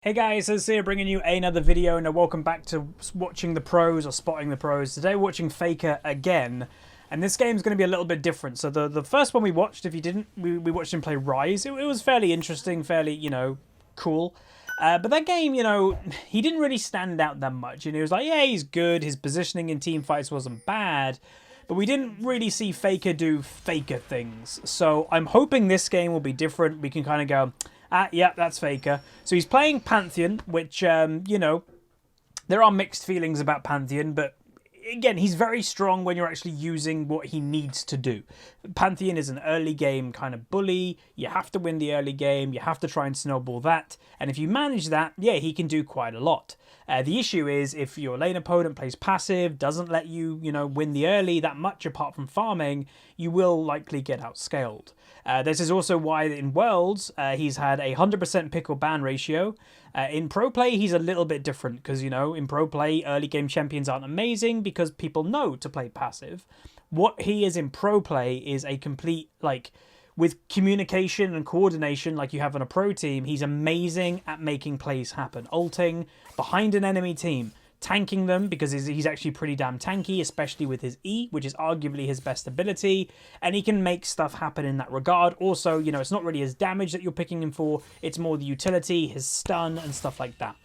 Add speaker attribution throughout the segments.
Speaker 1: Hey guys, Huzzy here bringing you another video, and welcome back to watching the pros or spotting the pros. Today we're watching Faker again, and this game's going to be a little bit different. So the first one we watched, if you didn't, we watched him play Rise. It was fairly interesting, fairly, cool. But that game, he didn't really stand out that much. And he was like, yeah, he's good. His positioning in team fights wasn't bad. But we didn't really see Faker do Faker things. So I'm hoping this game will be different. We can kind of go, yeah, that's Faker. So he's playing Pantheon, which, there are mixed feelings about Pantheon, but again, he's very strong when you're actually using what he needs to do. Pantheon is an early game kind of bully. You have to win the early game. You have to try and snowball that. And if you manage that, yeah, he can do quite a lot. The issue is if your lane opponent plays passive, doesn't let you, win the early that much apart from farming, you will likely get outscaled. This is also why in Worlds, he's had a 100% pick or ban ratio. In Pro Play, he's a little bit different because, in Pro Play, early game champions aren't amazing because people know to play passive. What he is in Pro Play is a complete, with communication and coordination like you have on a pro team, he's amazing at making plays happen. Ulting behind an enemy team, tanking them because he's actually pretty damn tanky, especially with his E, which is arguably his best ability, and he can make stuff happen in that regard. Also, it's not really his damage that you're picking him for, it's more the utility, his stun, and stuff like that.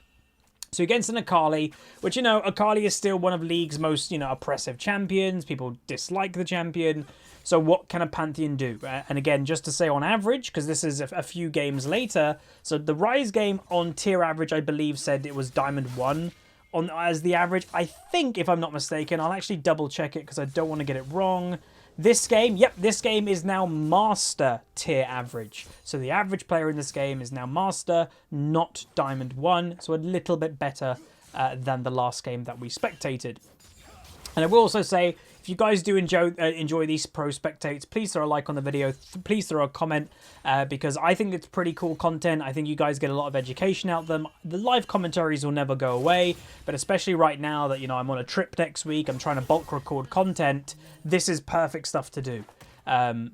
Speaker 1: So against an Akali, which, Akali is still one of League's most, oppressive champions. People dislike the champion. So what can a Pantheon do? And again, just to say on average, because this is a few games later, so the Rise game on tier average, I believe, said it was Diamond 1 as the average. I think, if I'm not mistaken, I'll actually double check it because I don't want to get it wrong. This game, this game is now Master tier average. So the average player in this game is now Master, not Diamond 1. So a little bit better than the last game that we spectated. And I will also say, if you guys do enjoy these pro spectates, please throw a like on the video. Please throw a comment because I think it's pretty cool content. I think you guys get a lot of education out of them. The live commentaries will never go away, but especially right now that, I'm on a trip next week, I'm trying to bulk record content. This is perfect stuff to do.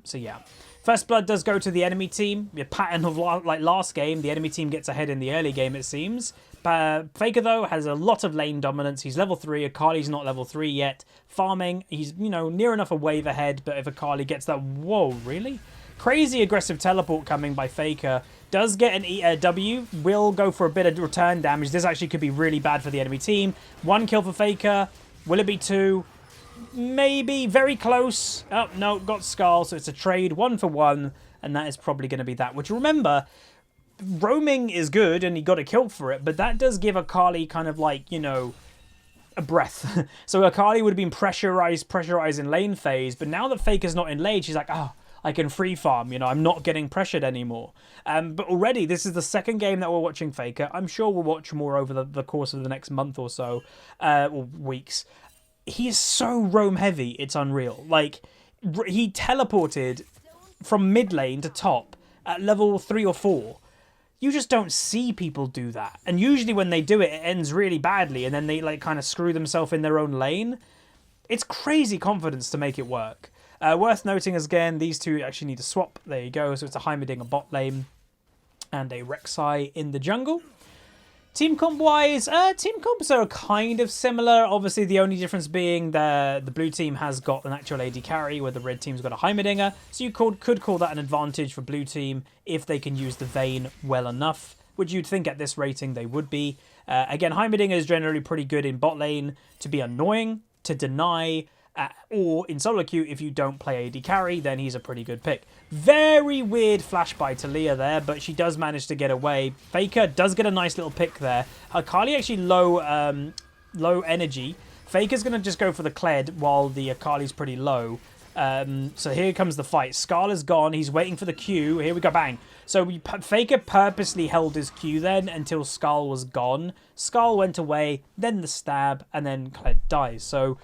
Speaker 1: So yeah. First blood does go to the enemy team. A pattern of like last game, the enemy team gets ahead in the early game, it seems. Faker, though, has a lot of lane dominance. He's level 3. Akali's not level 3 yet. Farming, he's, near enough a wave ahead, but if Akali gets that... Whoa, really? Crazy aggressive teleport coming by Faker. Does get an W. Will go for a bit of return damage. This actually could be really bad for the enemy team. 1 kill for Faker. Will it be 2? Maybe. Very close. Oh, no. Got Skull, so it's a trade. 1 for 1. And that is probably going to be that. Which, remember... Roaming is good, and he got a kill for it, but that does give Akali kind of like, a breath. So Akali would have been pressurized in lane phase, but now that Faker's not in lane, she's like, oh, I can free farm, I'm not getting pressured anymore. But already, this is the second game that we're watching Faker. I'm sure we'll watch more over the course of the next month or so, or weeks. He is so roam heavy, it's unreal. Like, he teleported from mid lane to top at level 3 or 4. You just don't see people do that. And usually when they do it, it ends really badly. And then they kind of screw themselves in their own lane. It's crazy confidence to make it work. Worth noting is, again, these two actually need to swap. There you go. So it's a Heimerdinger bot lane and a Rek'Sai in the jungle. Team comp-wise, team comps are kind of similar. Obviously, the only difference being the blue team has got an actual AD carry, where the red team's got a Heimerdinger. So you could call that an advantage for blue team if they can use the Vayne well enough, which you'd think at this rating they would be. Again, Heimerdinger is generally pretty good in bot lane to be annoying, to deny, or in solo queue, if you don't play AD carry, then he's a pretty good pick. Very weird flash by Talia there, but she does manage to get away. Faker does get a nice little pick there. Akali actually low energy. Faker's going to just go for the Kled while the Akali's pretty low. So here comes the fight. Skarla's gone. He's waiting for the Q. Here we go. Bang. So Faker purposely held his Q then until Skarl was gone. Skarl went away, then the stab, and then Kled dies. So...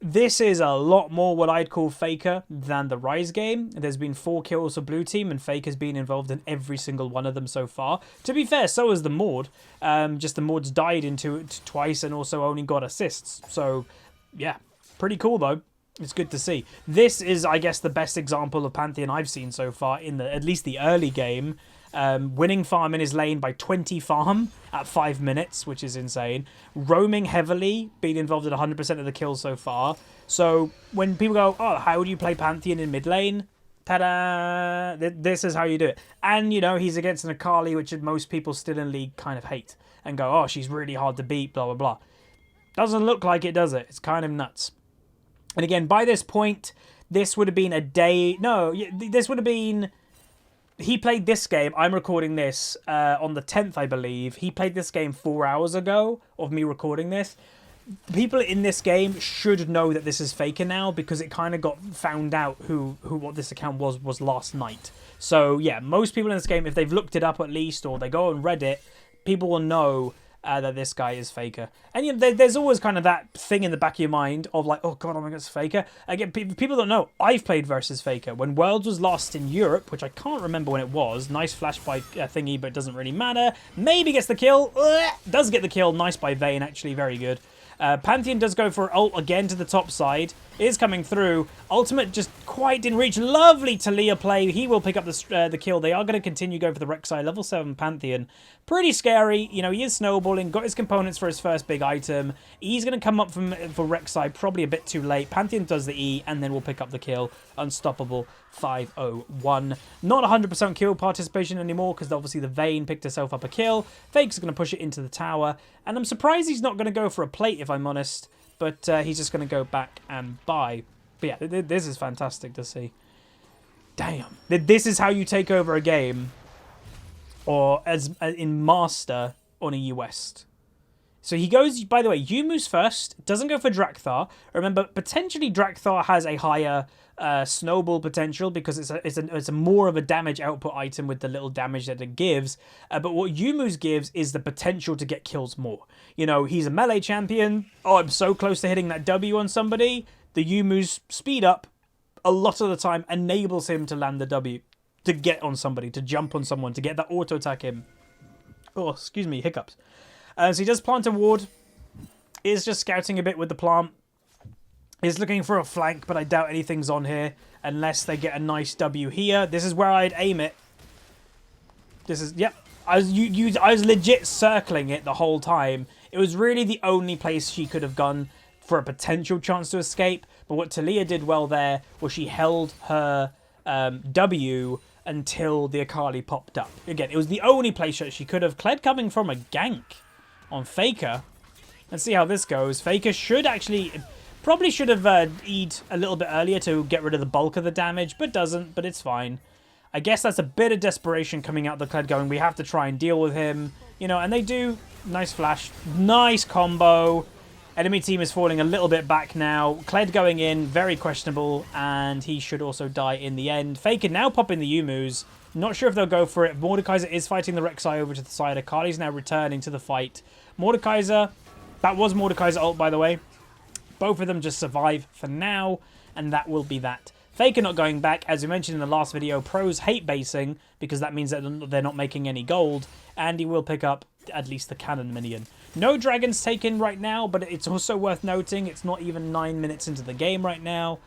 Speaker 1: this is a lot more what I'd call Faker than the Rise game. There's been 4 kills for blue team, and Faker's been involved in every single one of them so far. To be fair, so has the Maud. Just the Maud's died into it twice and also only got assists. So, yeah, pretty cool though. It's good to see. This is, I guess, the best example of Pantheon I've seen so far in at least the early game. winning farm in his lane by 20 farm at 5 minutes, which is insane. Roaming heavily, being involved in 100% of the kills so far. So when people go, oh, how do you play Pantheon in mid lane? Ta-da! This is how you do it. And, you know, he's against an Akali, which most people still in League kind of hate. And go, oh, she's really hard to beat, blah, blah, blah. Doesn't look like it, does it? It's kind of nuts. And again, by this point, this would have been a day... No, this would have been... He played this game. I'm recording this on the 10th, I believe. He played this game 4 hours ago of me recording this. People in this game should know that this is Faker now because it kind of got found out what this account was last night. So yeah, most people in this game, if they've looked it up at least or they go on Reddit, people will know that this guy is Faker. And you know, there's always kind of that thing in the back of your mind of like, oh god, I'm against Faker. Again, people don't know. I've played versus Faker. When Worlds was lost in Europe, which I can't remember when it was. Nice flash by thingy, but it doesn't really matter. Maybe gets the kill. Does get the kill. Nice by Vayne, actually. Very good. Pantheon does go for ult again to the top side. Is coming through. Ultimate just quite didn't reach. Lovely Talia play. He will pick up the kill. They are going to continue going for the Rek'Sai. Level 7 Pantheon. Pretty scary. You know, he is snowballing. Got his components for his first big item. He's going to come up for Rek'Sai probably a bit too late. Pantheon does the E and then will pick up the kill. Unstoppable 501. Not 100% kill participation anymore because obviously the Vayne picked herself up a kill. Fake's going to push it into the tower. And I'm surprised he's not going to go for a plate if I'm honest. But he's just going to go back and buy. But yeah, this is fantastic to see. Damn. This is how you take over a game. Or as in Master on EU West. So he goes, by the way, Yumu's first. Doesn't go for Drakthar. Remember, potentially Drakthar has a higher snowball potential because it's a more of a damage output item with the little damage that it gives. But what Yumu's gives is the potential to get kills more. You know, he's a melee champion. Oh, I'm so close to hitting that W on somebody. The Yumu's speed up a lot of the time enables him to land the W. To get on somebody, to jump on someone, to get that auto attack in. Oh, excuse me, hiccups. So he does plant a ward. Is just scouting a bit with the plant. Is looking for a flank, but I doubt anything's on here. Unless they get a nice W here. This is where I'd aim it. This is, yep. I was legit circling it the whole time. It was really the only place she could have gone for a potential chance to escape. But what Talia did well there was she held her W until the Akali popped up. Again, it was the only place that she could have. Kled coming from a gank on Faker. Let's see how this goes. Faker should actually... Probably should have E'd a little bit earlier to get rid of the bulk of the damage, but doesn't, but it's fine. I guess that's a bit of desperation coming out the Kled going, we have to try and deal with him. You know, and they do. Nice flash. Nice combo. Enemy team is falling a little bit back now. Kled going in, very questionable, and he should also die in the end. Faker now popping the Yumus. Not sure if they'll go for it. Mordekaiser is fighting the Rek'Sai over to the side. Akali's now returning to the fight. Mordekaiser, that was Mordekaiser ult, by the way. Both of them just survive for now, and that will be that. Faker not going back. As we mentioned in the last video, pros hate basing because that means that they're not making any gold, and he will pick up at least the cannon minion. No dragons taken right now, but it's also worth noting it's not even 9 minutes into the game right now.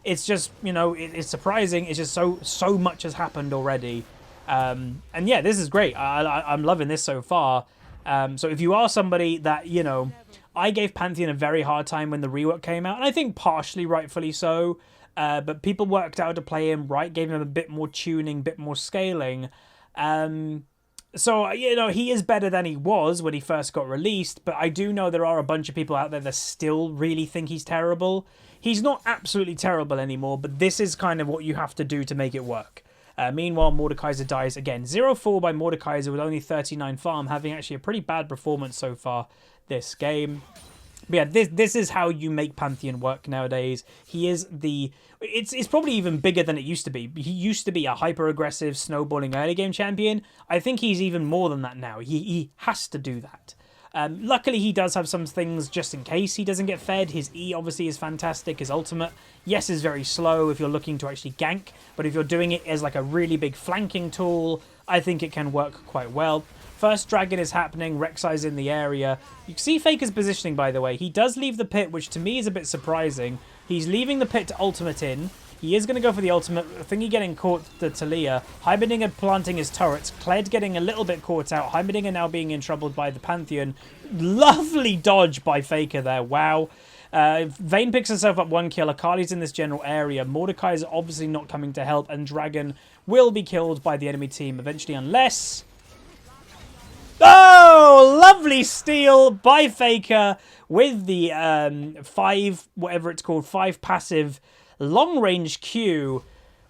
Speaker 1: It's just, you know, it's surprising. It's just so much has happened already. And yeah, this is great. I'm loving this so far. So if you are somebody that, you know, I gave Pantheon a very hard time when the rework came out, and I think partially rightfully so. But people worked out to play him right, gave him a bit more tuning, bit more scaling. So, you know, he is better than he was when he first got released, but I do know there are a bunch of people out there that still really think he's terrible. He's not absolutely terrible anymore, but this is kind of what you have to do to make it work. Meanwhile, Mordekaiser dies again. 0-4 by Mordekaiser with only 39 farm, having actually a pretty bad performance so far this game. But yeah, this is how you make Pantheon work nowadays. He is the... It's probably even bigger than it used to be. He used to be a hyper-aggressive, snowballing early game champion. I think he's even more than that now. He has to do that. Luckily, he does have some things just in case he doesn't get fed. His E obviously is fantastic. His ultimate, yes, is very slow if you're looking to actually gank. But if you're doing it as like a really big flanking tool, I think it can work quite well. First dragon is happening. Rek'Sai's in the area. You can see Faker's positioning, by the way. He does leave the pit, which to me is a bit surprising. He's leaving the pit to ultimate in. He is going to go for the ultimate. Thingy getting caught the Talia. Heimerdinger planting his turrets. Kled getting a little bit caught out. Heimerdinger now being in trouble by the Pantheon. Lovely dodge by Faker there. Wow. Vayne picks herself up 1 kill. Akali's in this general area. Mordecai is obviously not coming to help. And Dragon will be killed by the enemy team eventually, unless... Oh, lovely steal by Faker with the 5, whatever it's called, 5 passive long-range Q.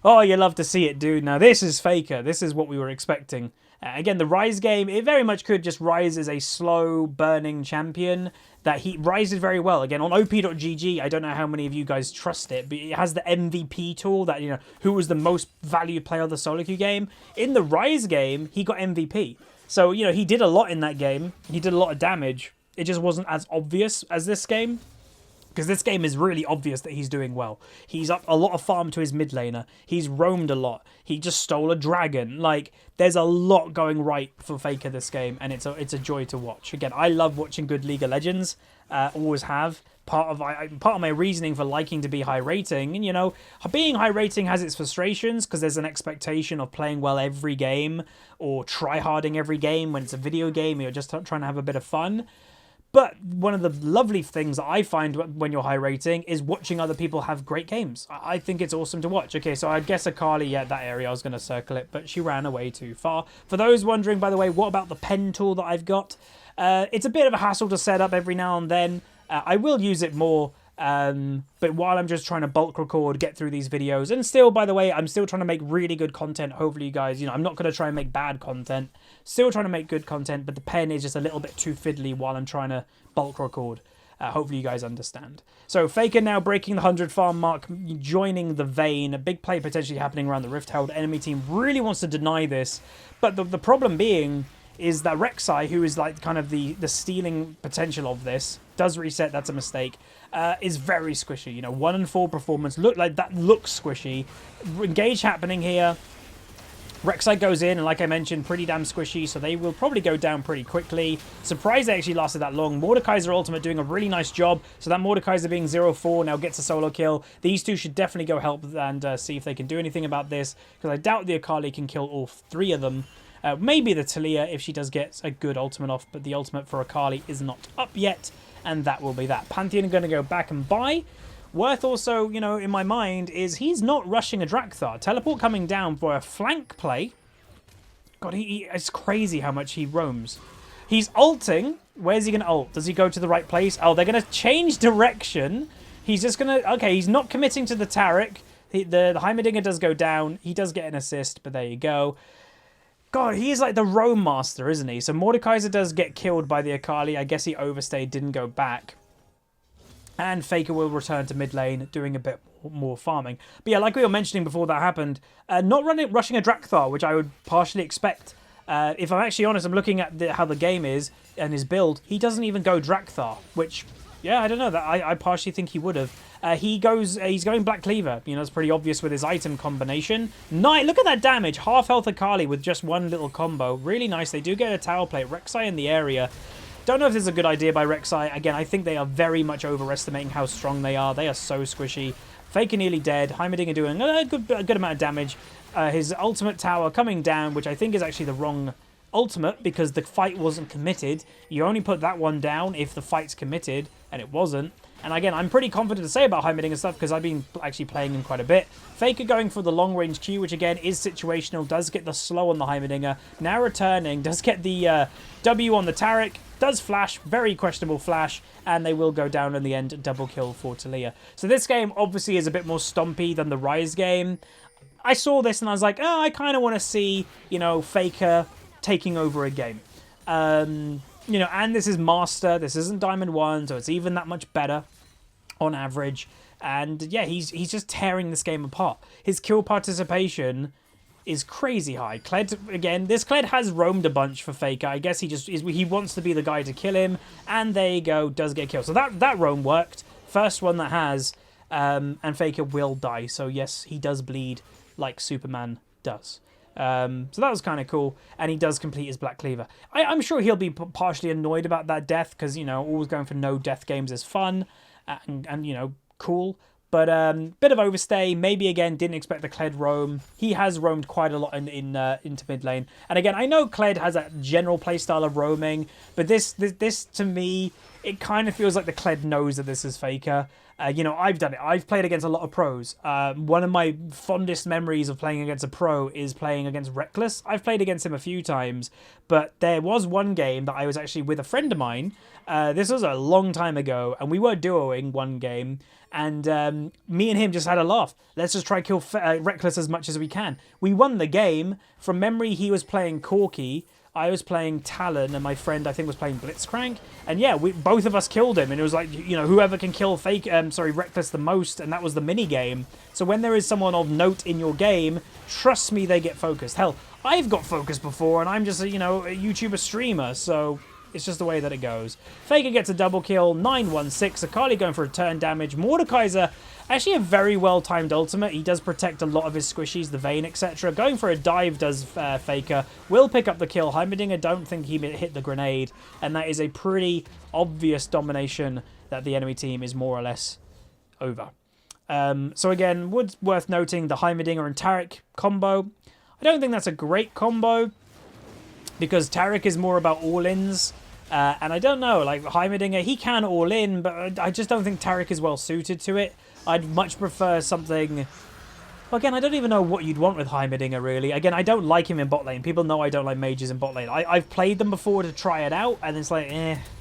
Speaker 1: Oh, you love to see it, dude. Now, this is Faker. This is what we were expecting. Again, the Rise game, it very much could just rise as a slow, burning champion that he rises very well. Again, on op.gg, I don't know how many of you guys trust it, but it has the MVP tool that, you know, who was the most valued player of the solo queue game. In the Rise game, he got MVP. So, you know, he did a lot in that game. He did a lot of damage. It just wasn't as obvious as this game. Because this game is really obvious that he's doing well. He's up a lot of farm to his mid laner. He's roamed a lot. He just stole a dragon. Like, there's a lot going right for Faker this game. And it's a joy to watch. Again, I love watching good League of Legends. Always have. Part of my reasoning for liking to be high rating, and you know, being high rating has its frustrations because there's an expectation of playing well every game or try-harding every game when it's a video game. You're just trying to have a bit of fun. But one of the lovely things that I find when you're high rating is watching other people have great games. I think it's awesome to watch. Okay, so I guess Akali, yeah, that area, I was going to circle it, but she ran away too far. For those wondering, by the way, what about the pen tool that I've got? It's a bit of a hassle to set up every now and then. I will use it more, but while I'm just trying to bulk record, get through these videos, and still, by the way, I'm still trying to make really good content. Hopefully you guys, you know, I'm not going to try and make bad content. Still trying to make good content, but the pen is just a little bit too fiddly while I'm trying to bulk record. Hopefully you guys understand. So Faker now breaking the 100 farm mark, joining the Vayne. A big play potentially happening around the Rift-held. Enemy team really wants to deny this, but the problem being is that Rek'Sai, who is like kind of the stealing potential of this, does reset, that's a mistake, is very squishy. You know, 1 and 4 performance, looks squishy. Engage happening here. Rek'Sai goes in, and like I mentioned, pretty damn squishy, so they will probably go down pretty quickly. Surprised they actually lasted that long. Mordekaiser ultimate doing a really nice job, so that Mordekaiser being 0-4 now gets a solo kill. These two should definitely go help and see if they can do anything about this, because I doubt the Akali can kill all 3 of them. Maybe the Talia if she does get a good ultimate off, but the ultimate for Akali is not up yet, and that will be that. Pantheon are going to go back and buy. Worth also, you know, in my mind, is he's not rushing a Drakthar. Teleport coming down for a flank play. God, it's crazy how much he roams. He's ulting. Where's he going to ult? Does he go to the right place? Oh, they're going to change direction. He's just going to... Okay, he's not committing to the Taric. The Heimerdinger does go down. He does get an assist, but there you go. God, he is like the roam master, isn't he? So Mordekaiser does get killed by the Akali. I guess he overstayed, didn't go back. And Faker will return to mid lane, doing a bit more farming. But yeah, like we were mentioning before that happened, not rushing a Drakthar, which I would partially expect. If I'm actually honest, I'm looking at how the game is and his build. He doesn't even go Drakthar, which, yeah, I don't know. That I partially think he would have. He's going Black Cleaver. You know, it's pretty obvious with his item combination. Look at that damage. Half health Akali with just one little combo. Really nice. They do get a tower plate. Rek'Sai in the area. Don't know if this is a good idea by Rek'Sai. Again, I think they are very much overestimating how strong they are. They are so squishy. Faker nearly dead. Heimerdinger doing a good amount of damage. His ultimate tower coming down, which I think is actually the wrong ultimate because the fight wasn't committed. You only put that one down if the fight's committed, and it wasn't. And again, I'm pretty confident to say about Heimerdinger stuff because I've been actually playing him quite a bit. Faker going for the long-range Q, which again is situational, does get the slow on the Heimerdinger. Now returning, does get the W on the Taric, does flash, very questionable flash, and they will go down in the end, double kill for Talia. So this game obviously is a bit more stompy than the Rise game. I saw this and I was like, oh, I kind of want to see, you know, Faker taking over a game. You know, and this is Master, this isn't Diamond 1, so it's even that much better on average. And yeah, he's just tearing this game apart. His kill participation is crazy high. Kled, again, this Kled has roamed a bunch for Faker. I guess he wants to be the guy to kill him, and there you go, does get killed. So that roam worked. First one that has, and Faker will die. So yes, he does bleed like Superman does. So that was kind of cool, and he does complete his Black Cleaver. I'm sure he'll be partially annoyed about that death, because, you know, always going for no death games is fun, and you know, cool, But bit of overstay. Maybe again didn't expect the Kled roam. He has roamed quite a lot into mid lane. And again, I know Kled has that general playstyle of roaming, but this to me, it kind of feels like the Kled knows that this is Faker. You know, I've done it. I've played against a lot of pros. One of my fondest memories of playing against a pro is playing against Reckless. I've played against him a few times, but there was one game that I was actually with a friend of mine. This was a long time ago, and we were duoing one game, and me and him just had a laugh. Let's just try kill Reckless as much as we can. We won the game. From memory, he was playing Corki. I was playing Talon, and my friend, I think, was playing Blitzcrank. And yeah, both of us killed him. And it was like, you know, whoever can kill Reckless the most, and that was the mini game. So when there is someone of note in your game, trust me, they get focused. Hell, I've got focused before, and I'm just, you know, a YouTuber streamer, so it's just the way that it goes. Faker gets a double kill, 9-1-6. Akali going for return damage. Mordekaiser, actually a very well-timed ultimate. He does protect a lot of his squishies, the Vayne, etc. Going for a dive does Faker. Will pick up the kill. Heimerdinger don't think he hit the grenade. And that is a pretty obvious domination that the enemy team is more or less over. So again, worth noting the Heimerdinger and Taric combo. I don't think that's a great combo, because Taric is more about all-ins. And I don't know, like Heimerdinger, he can all-in, but I just don't think Taric is well suited to it. I'd much prefer something... Well, again, I don't even know what you'd want with Heimerdinger, really. Again, I don't like him in bot lane. People know I don't like mages in bot lane. I've played them before to try it out, and it's like,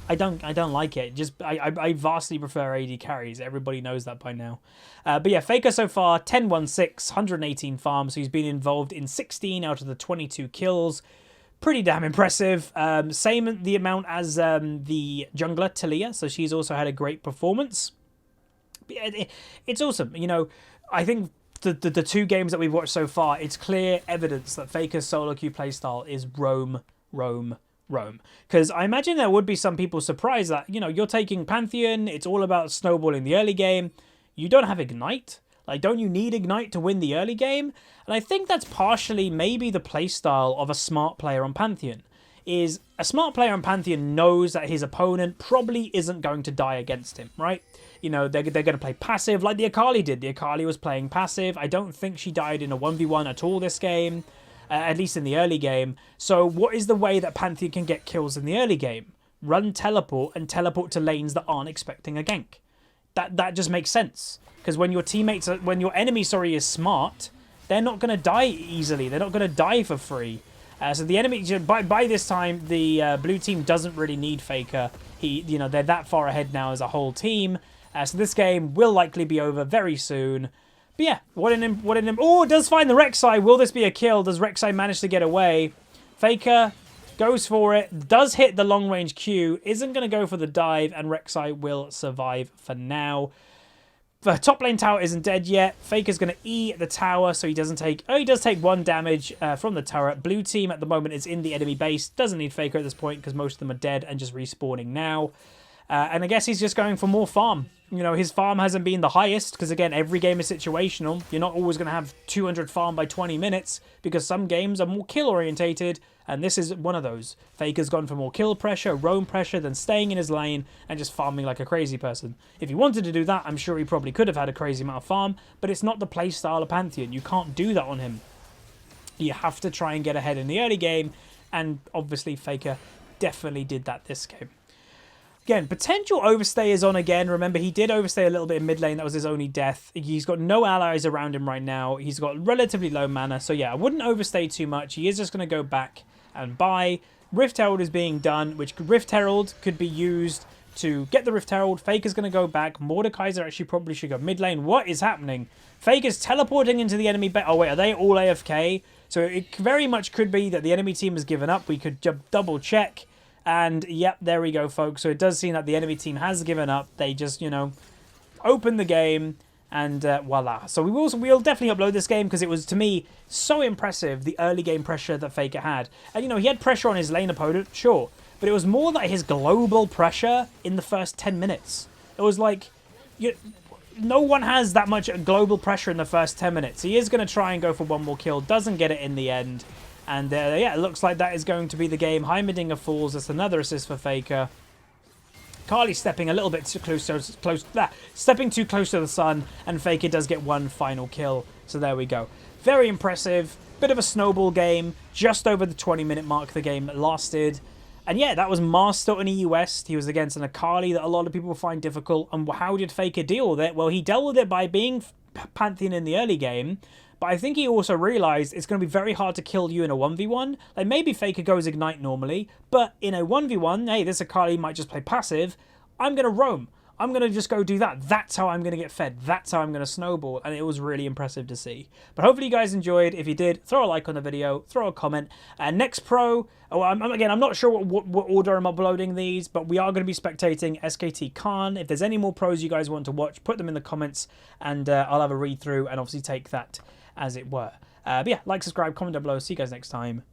Speaker 1: I don't like it. Just I vastly prefer AD carries. Everybody knows that by now. But yeah, Faker so far, 10-1-6, 118 farms. So he's been involved in 16 out of the 22 kills. Pretty damn impressive. Same the amount as the jungler, Talia. So she's also had a great performance. It's awesome. You know, I think the two games that we've watched so far, it's clear evidence that Faker's solo queue playstyle is roam, roam, roam. Because I imagine there would be some people surprised that, you know, you're taking Pantheon, it's all about snowballing the early game. You don't have Ignite. Like, don't you need Ignite to win the early game? And I think that's partially maybe the playstyle of a smart player on Pantheon. Is a smart player on Pantheon knows that his opponent probably isn't going to die against him, right? You know, they're going to play passive like the Akali did. The Akali was playing passive. I don't think she died in a 1v1 at all this game, at least in the early game. So what is the way that Pantheon can get kills in the early game? Run teleport and teleport to lanes that aren't expecting a gank. That just makes sense. Because when your teammates, when your enemy, is smart, they're not going to die easily. They're not going to die for free. So the enemy, by this time, the blue team doesn't really need Faker. They're that far ahead now as a whole team. So this game will likely be over very soon. But yeah, what an... Oh, it does find the Rek'Sai. Will this be a kill? Does Rek'Sai manage to get away? Faker goes for it. Does hit the long-range Q. Isn't going to go for the dive. And Rek'Sai will survive for now. The top lane tower isn't dead yet. Faker's going to E the tower, so he doesn't take... Oh, he does take 1 damage from the turret. Blue team at the moment is in the enemy base. Doesn't need Faker at this point because most of them are dead and just respawning now. And I guess he's just going for more farm. You know, his farm hasn't been the highest because, again, every game is situational. You're not always going to have 200 farm by 20 minutes because some games are more kill-orientated, and this is one of those. Faker's gone for more kill pressure, roam pressure, than staying in his lane and just farming like a crazy person. If he wanted to do that, I'm sure he probably could have had a crazy amount of farm, but it's not the play style of Pantheon. You can't do that on him. You have to try and get ahead in the early game, and obviously Faker definitely did that this game. Again, potential overstay is on again. Remember, he did overstay a little bit in mid lane. That was his only death. He's got no allies around him right now. He's got relatively low mana. So yeah, I wouldn't overstay too much. He is just going to go back and buy. Rift Herald is being done, which Rift Herald could be used to get the Rift Herald. Faker's going to go back. Mordekaiser actually probably should go mid lane. What is happening? Faker's teleporting into the enemy base. Oh wait, are they all AFK? So it very much could be that the enemy team has given up. We could double check. And, yep, there we go, folks. So it does seem that the enemy team has given up. They just, you know, open the game, and voila. So we'll definitely upload this game because it was, to me, so impressive, the early game pressure that Faker had. And, you know, he had pressure on his lane opponent, sure. But it was more that his global pressure in the first 10 minutes. It was like, no one has that much global pressure in the first 10 minutes. He is going to try and go for one more kill. Doesn't get it in the end. And yeah, it looks like that is going to be the game. Heimerdinger falls. That's another assist for Faker. Carly stepping a little bit too stepping too close to the sun, and Faker does get one final kill. So there we go. Very impressive. Bit of a snowball game. Just over the 20-minute mark the game lasted. And yeah, that was Master in EU West. He was against an Akali that a lot of people find difficult. And how did Faker deal with it? Well, he dealt with it by being Pantheon in the early game. But I think he also realised it's going to be very hard to kill you in a 1v1. Like, maybe Faker goes Ignite normally, but in a 1v1, hey, this Akali might just play passive. I'm going to roam. I'm going to just go do that. That's how I'm going to get fed. That's how I'm going to snowball. And it was really impressive to see. But hopefully you guys enjoyed. If you did, throw a like on the video, throw a comment. Next pro, again, I'm not sure what order I'm uploading these, but we are going to be spectating SKT Khan. If there's any more pros you guys want to watch, put them in the comments, and I'll have a read through and obviously take that as it were. But yeah, like, subscribe, comment down below. See you guys next time.